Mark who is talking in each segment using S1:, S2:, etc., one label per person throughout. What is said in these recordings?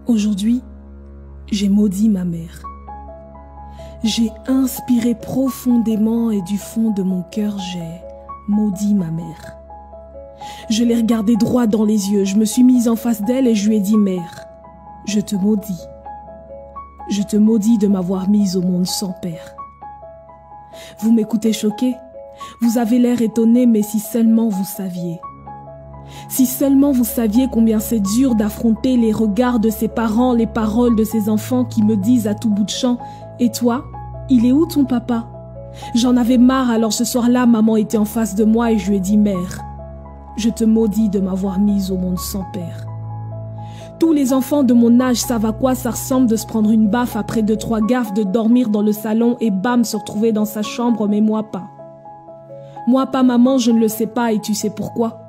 S1: Aujourd'hui, j'ai maudit ma mère. J'ai inspiré profondément et du fond de mon cœur, j'ai maudit ma mère. Je l'ai regardée droit dans les yeux, je me suis mise en face d'elle et je lui ai dit « Mère, je te maudis. Je te maudis de m'avoir mise au monde sans père. » Vous m'écoutez choqué? Vous avez l'air étonné, mais si seulement vous saviez. Si seulement vous saviez combien c'est dur d'affronter les regards de ses parents, les paroles de ses enfants qui me disent à tout bout de champ « Et toi, il est où ton papa ?» J'en avais marre, alors ce soir-là, maman était en face de moi et je lui ai dit « Mère, je te maudis de m'avoir mise au monde sans père. » Tous les enfants de mon âge savent à quoi ça ressemble de se prendre une baffe après 2-3 gaffes, de dormir dans le salon et bam, se retrouver dans sa chambre, mais moi pas. Moi pas maman, je ne le sais pas et tu sais pourquoi?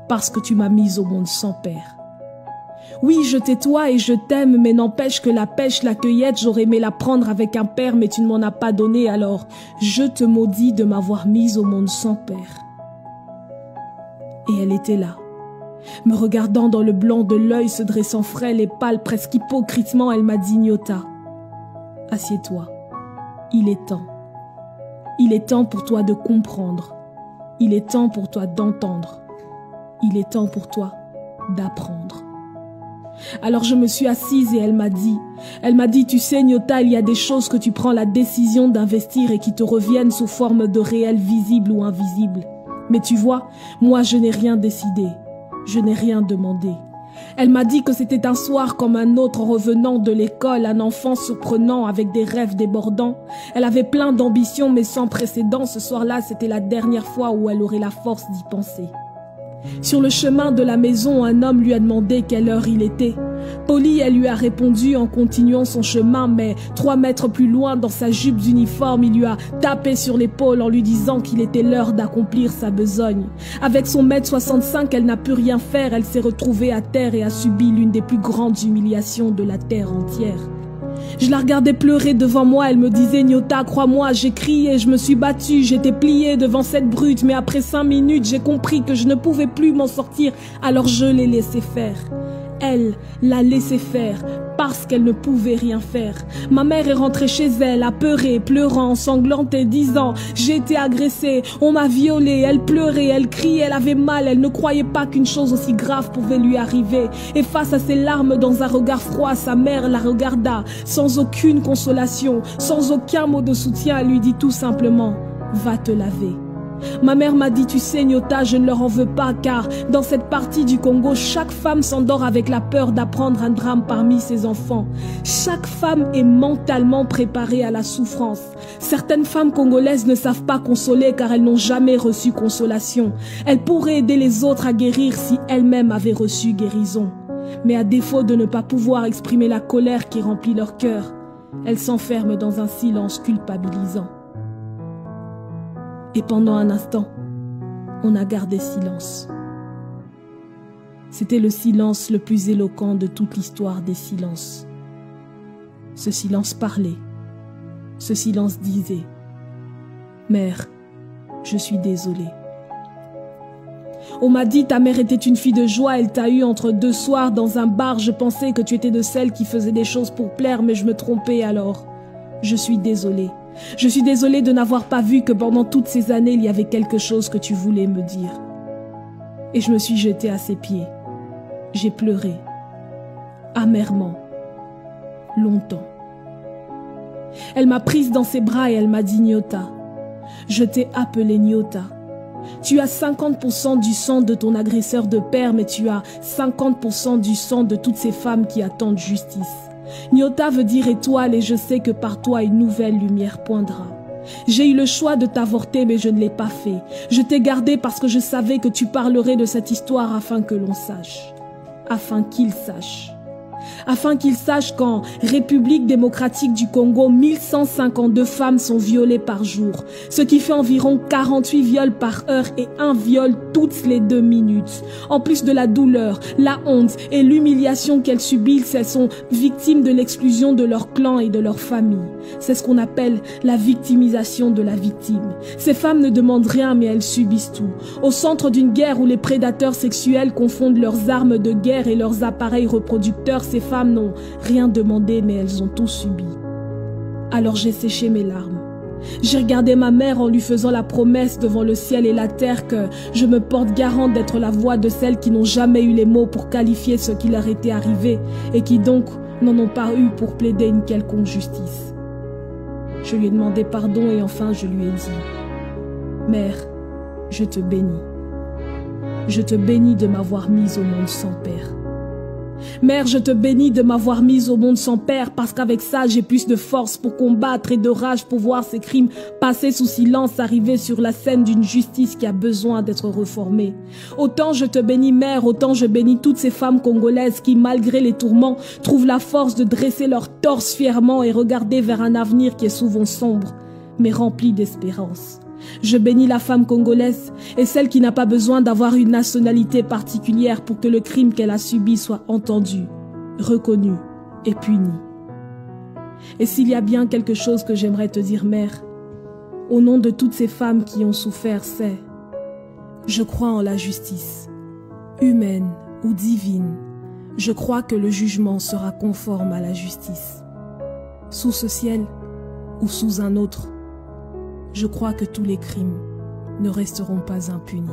S1: Parce que tu m'as mise au monde sans père. Oui, je t'ai et je t'aime, mais n'empêche que la pêche, la cueillette, j'aurais aimé la prendre avec un père, mais tu ne m'en as pas donné, alors je te maudis de m'avoir mise au monde sans père. Et elle était là, me regardant dans le blanc de l'œil, se dressant frêle et pâle, presque hypocritement, elle m'a dit « Nyota, assieds-toi, il est temps. Il est temps pour toi de comprendre. Il est temps pour toi d'entendre. Il est temps pour toi d'apprendre. » Alors je me suis assise et elle m'a dit, tu sais Nyota, il y a des choses que tu prends la décision d'investir et qui te reviennent sous forme de réel visible ou invisible. Mais tu vois, moi je n'ai rien décidé, je n'ai rien demandé. Elle m'a dit que c'était un soir comme un autre, revenant de l'école, un enfant surprenant avec des rêves débordants. Elle avait plein d'ambitions mais sans précédent, ce soir-là c'était la dernière fois où elle aurait la force d'y penser. Sur le chemin de la maison, un homme lui a demandé quelle heure il était. Poli, elle lui a répondu en continuant son chemin, mais 3 mètres plus loin, dans sa jupe d'uniforme, il lui a tapé sur l'épaule en lui disant qu'il était l'heure d'accomplir sa besogne. Avec son 1,65 m, elle n'a pu rien faire, elle s'est retrouvée à terre et a subi l'une des plus grandes humiliations de la terre entière. Je la regardais pleurer devant moi, elle me disait « Nyota, crois-moi, j'ai crié, je me suis battue, j'étais pliée devant cette brute, mais après 5 minutes, j'ai compris que je ne pouvais plus m'en sortir, alors je l'ai laissé faire. » Elle l'a laissé faire parce qu'elle ne pouvait rien faire. Ma mère est rentrée chez elle, apeurée, pleurant, sanglantée, disant « J'ai été agressée, on m'a violée ». Elle pleurait, elle criait, elle avait mal, elle ne croyait pas qu'une chose aussi grave pouvait lui arriver. Et face à ses larmes, dans un regard froid, sa mère la regarda, sans aucune consolation, sans aucun mot de soutien. Elle lui dit tout simplement « Va te laver ». Ma mère m'a dit, tu sais Nyota, je ne leur en veux pas car dans cette partie du Congo, chaque femme s'endort avec la peur d'apprendre un drame parmi ses enfants. Chaque femme est mentalement préparée à la souffrance. Certaines femmes congolaises ne savent pas consoler car elles n'ont jamais reçu consolation. Elles pourraient aider les autres à guérir si elles-mêmes avaient reçu guérison. Mais à défaut de ne pas pouvoir exprimer la colère qui remplit leur cœur, elles s'enferment dans un silence culpabilisant. Et pendant un instant, on a gardé silence. C'était le silence le plus éloquent de toute l'histoire des silences. Ce silence parlait. Ce silence disait « Mère, je suis désolée. » On m'a dit ta mère était une fille de joie, elle t'a eu entre 2 soirs dans un bar. Je pensais que tu étais de celles qui faisaient des choses pour plaire, mais je me trompais alors. Je suis désolée. Je suis désolée de n'avoir pas vu que pendant toutes ces années, il y avait quelque chose que tu voulais me dire. Et je me suis jetée à ses pieds. J'ai pleuré. Amèrement. Longtemps. Elle m'a prise dans ses bras et elle m'a dit « Nyota, je t'ai appelé Nyota. Tu as 50% du sang de ton agresseur de père, mais tu as 50% du sang de toutes ces femmes qui attendent justice. Nyota veut dire étoile et je sais que par toi une nouvelle lumière poindra. J'ai eu le choix de t'avorter mais je ne l'ai pas fait. Je t'ai gardé parce que je savais que tu parlerais de cette histoire afin que l'on sache. Afin qu'il sache. Afin qu'il sache qu'en République démocratique du Congo, 1152 femmes sont violées par jour, ce qui fait environ 48 viols par heure et 1 viol toutes les 2 minutes. En plus de la douleur, la honte et l'humiliation qu'elles subissent, elles sont victimes de l'exclusion de leur clan et de leur famille. C'est ce qu'on appelle la victimisation de la victime. Ces femmes ne demandent rien mais elles subissent tout. Au centre d'une guerre où les prédateurs sexuels confondent leurs armes de guerre et leurs appareils reproducteurs, ces femmes n'ont rien demandé, mais elles ont tout subi. Alors j'ai séché mes larmes. J'ai regardé ma mère en lui faisant la promesse devant le ciel et la terre que je me porte garante d'être la voix de celles qui n'ont jamais eu les mots pour qualifier ce qui leur était arrivé et qui donc n'en ont pas eu pour plaider une quelconque justice. Je lui ai demandé pardon et enfin je lui ai dit « Mère, je te bénis. Je te bénis de m'avoir mise au monde sans père. Mère, je te bénis de m'avoir mise au monde sans père parce qu'avec ça, j'ai plus de force pour combattre et de rage pour voir ces crimes passer sous silence, arriver sur la scène d'une justice qui a besoin d'être reformée. Autant je te bénis, mère, autant je bénis toutes ces femmes congolaises qui, malgré les tourments, trouvent la force de dresser leur torse fièrement et regarder vers un avenir qui est souvent sombre, mais rempli d'espérance. Je bénis la femme congolaise et celle qui n'a pas besoin d'avoir une nationalité particulière pour que le crime qu'elle a subi soit entendu, reconnu et puni. Et s'il y a bien quelque chose que j'aimerais te dire, mère, au nom de toutes ces femmes qui ont souffert, c'est « Je crois en la justice, humaine ou divine. Je crois que le jugement sera conforme à la justice. Sous ce ciel ou sous un autre, je crois que tous les crimes ne resteront pas impunis. »